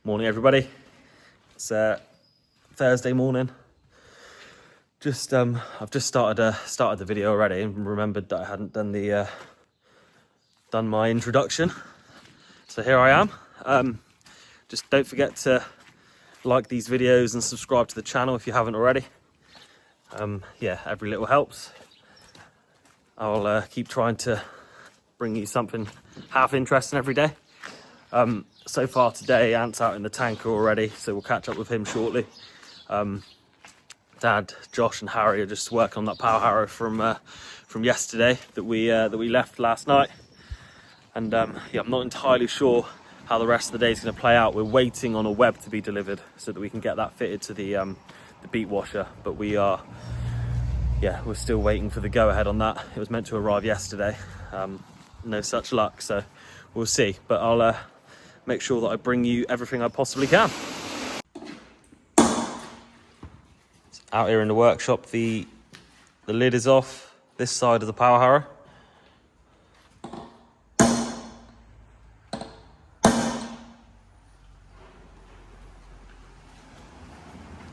Morning, everybody. It's Thursday morning. I've just started the video already and remembered that I hadn't done my introduction. So here I am. Just don't forget to like these videos and subscribe to the channel if you haven't already. Yeah, every little helps. I'll keep trying to bring you something half interesting every day. So far today, Ant's out in the tanker already, so we'll catch up with him shortly. Dad, Josh and Harry are just working on that power harrow from yesterday that we left last night. And yeah, I'm not entirely sure how the rest of the day is going to play out. We're waiting on a web to be delivered so that we can get that fitted to the beet washer, but we're still waiting for the go-ahead on that. It was meant to arrive yesterday. No such luck, so we'll see. But I'll make sure that I bring you everything I possibly can. Out here in the workshop, the lid is off this side of the power harrow.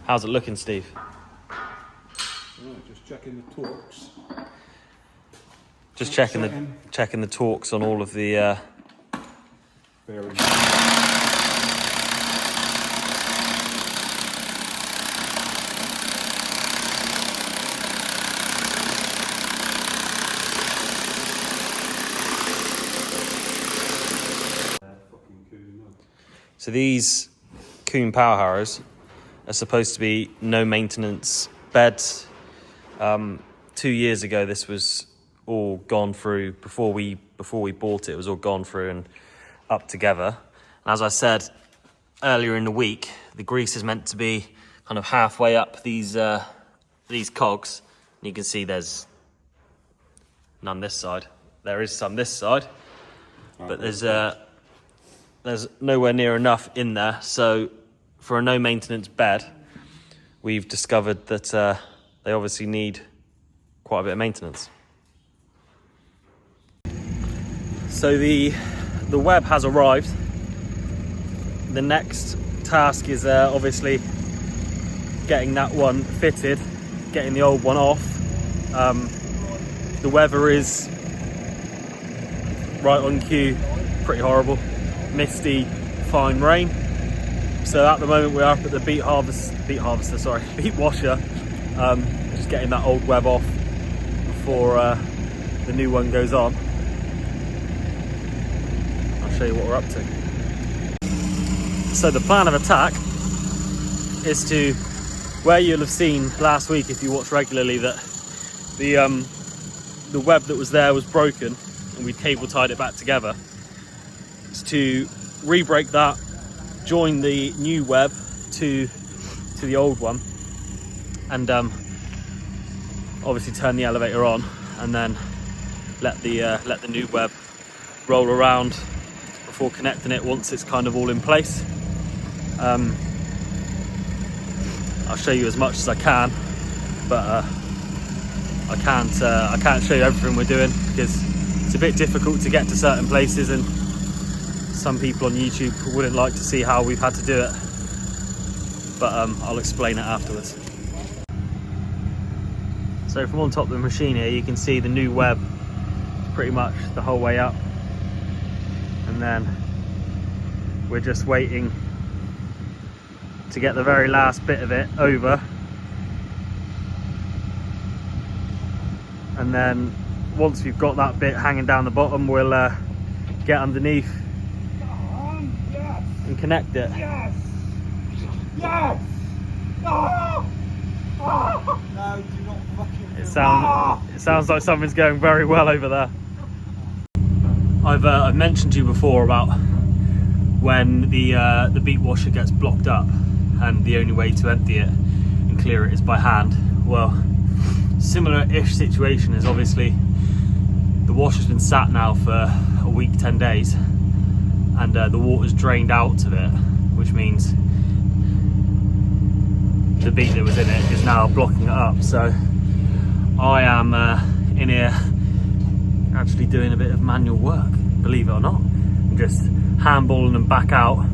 How's it looking, Steve? Right, just checking the torques. Just checking the torques on all of the bearings. So these Kuhn power harrows are supposed to be no maintenance beds. 2 years ago, this was all gone through. Before we bought it, it was all gone through and up together. And as I said earlier in the week, the grease is meant to be kind of halfway up these cogs. And you can see there's none this side. There is some this side, but there's nowhere near enough in there. So for a no maintenance bed, we've discovered that they obviously need quite a bit of maintenance. So the web has arrived. The next task is obviously getting that one fitted, getting the old one off. The weather is right on cue, pretty horrible, misty, fine rain. So at the moment we're up at the beet washer, just getting that old web off before the new one goes on. I'll show you what we're up to. So the plan of attack is to, where you'll have seen last week if you watch regularly, that the web that was there was broken and we cable tied it back together. It's to re-break that, join the new web to the old one, and obviously turn the elevator on, and then let the new web roll around before connecting it once it's kind of all in place. I'll show you as much as I can, but I can't show you everything we're doing because it's a bit difficult to get to certain places, and some people on YouTube wouldn't like to see how we've had to do it, but I'll explain it afterwards. So from on top of the machine here, you can see the new web pretty much the whole way up, and then we're just waiting to get the very last bit of it over, and then once we've got that bit hanging down the bottom, we'll get underneath and connect it. Yes! Yes! Oh! Oh! No, do not fucking. It sounds like something's going very well over there. I've mentioned to you before about when the beet washer gets blocked up, and the only way to empty it and clear it is by hand. Well, similar-ish situation is obviously the washer's been sat now for a week, 10 days, and the water's drained out of it, which means the beet that was in it is now blocking it up. So I am in here actually doing a bit of manual work, believe it or not. I'm just handballing them back out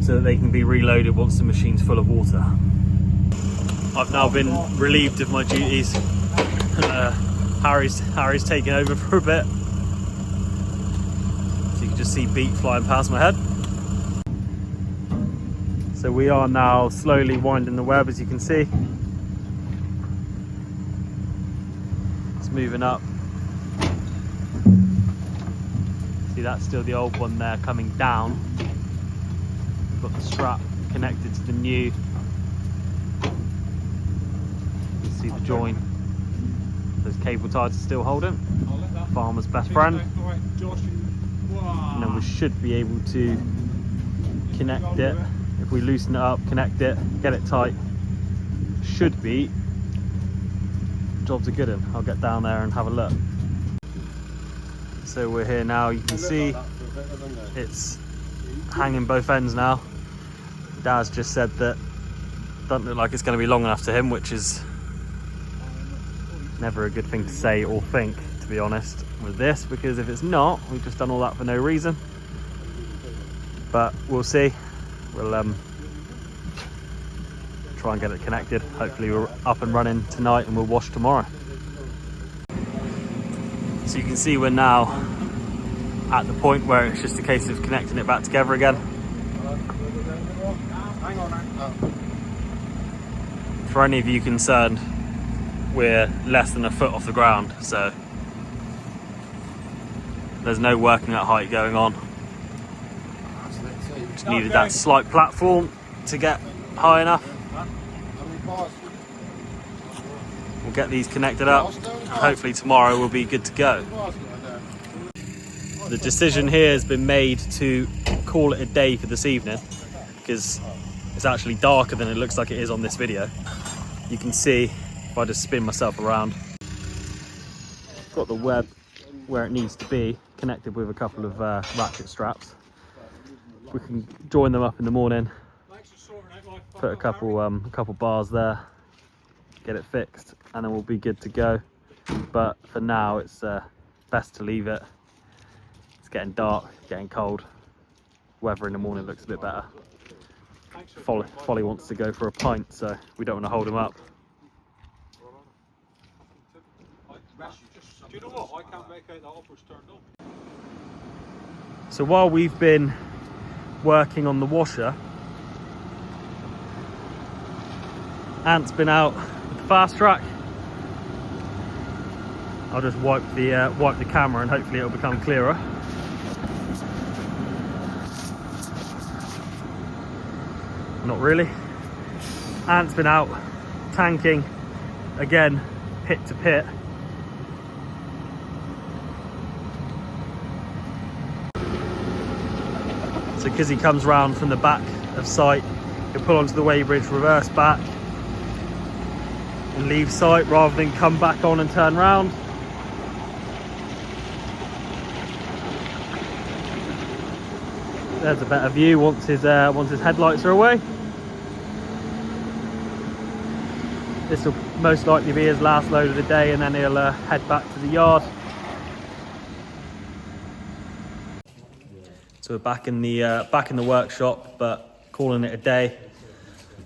so that they can be reloaded once the machine's full of water. I've now been relieved of my duties. Harry's taken over for a bit. So you can just see Beet flying past my head. So we are now slowly winding the web, as you can see. It's moving up. See, that's still the old one there coming down. We've got the strap connected to the new. You can see the join. Those cable ties are still holding. Farmer's best friend. And then we should be able to connect it. If we loosen it up, connect it, get it tight, should be job's a good one. I'll get down there and have a look. So we're here now. You can see it's hanging both ends now. Dad's just said that doesn't look like it's going to be long enough to him, which is never a good thing to say or think, to be honest, with this, because if it's not, we've just done all that for no reason. But we'll see. We'll try and get it connected. Hopefully we're up and running tonight and we'll wash tomorrow. So you can see we're now at the point where it's just a case of connecting it back together again. For any of you concerned, we're less than a foot off the ground, so there's no working at height going on. Just needed that slight platform to get high enough. We'll get these connected up and hopefully tomorrow we'll be good to go. The decision here has been made to call it a day for this evening because it's actually darker than it looks like it is on this video. You can see if I just spin myself around. Got the web where it needs to be, connected with a couple of ratchet straps. We can join them up in the morning, put a couple bars there, get it fixed, and then we'll be good to go. But for now, it's best to leave it. It's getting dark, getting cold. Weather in the morning looks a bit better. Folly wants to go for a pint, so we don't want to hold him up. Do you know what? I can't make out that upper's turned on. So while we've been working on the washer, Ant's been out with the Fastrac. I'll just wipe the camera and hopefully it'll become clearer. Not really. Ant's been out tanking again, pit to pit. So because he comes round from the back of site, he'll pull onto the weighbridge, reverse back and leave site rather than come back on and turn round. There's a better view once his headlights are away. This will most likely be his last load of the day, and then he'll head back to the yard. So we're back in the workshop, but calling it a day.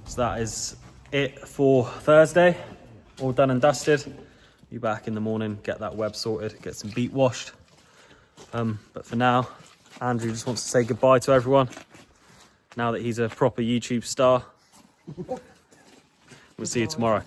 So that is it for Thursday. All done and dusted. Be back in the morning, get that web sorted, get some Beet washed. But for now, Andrew just wants to say goodbye to everyone. Now that he's a proper YouTube star. We'll see you tomorrow.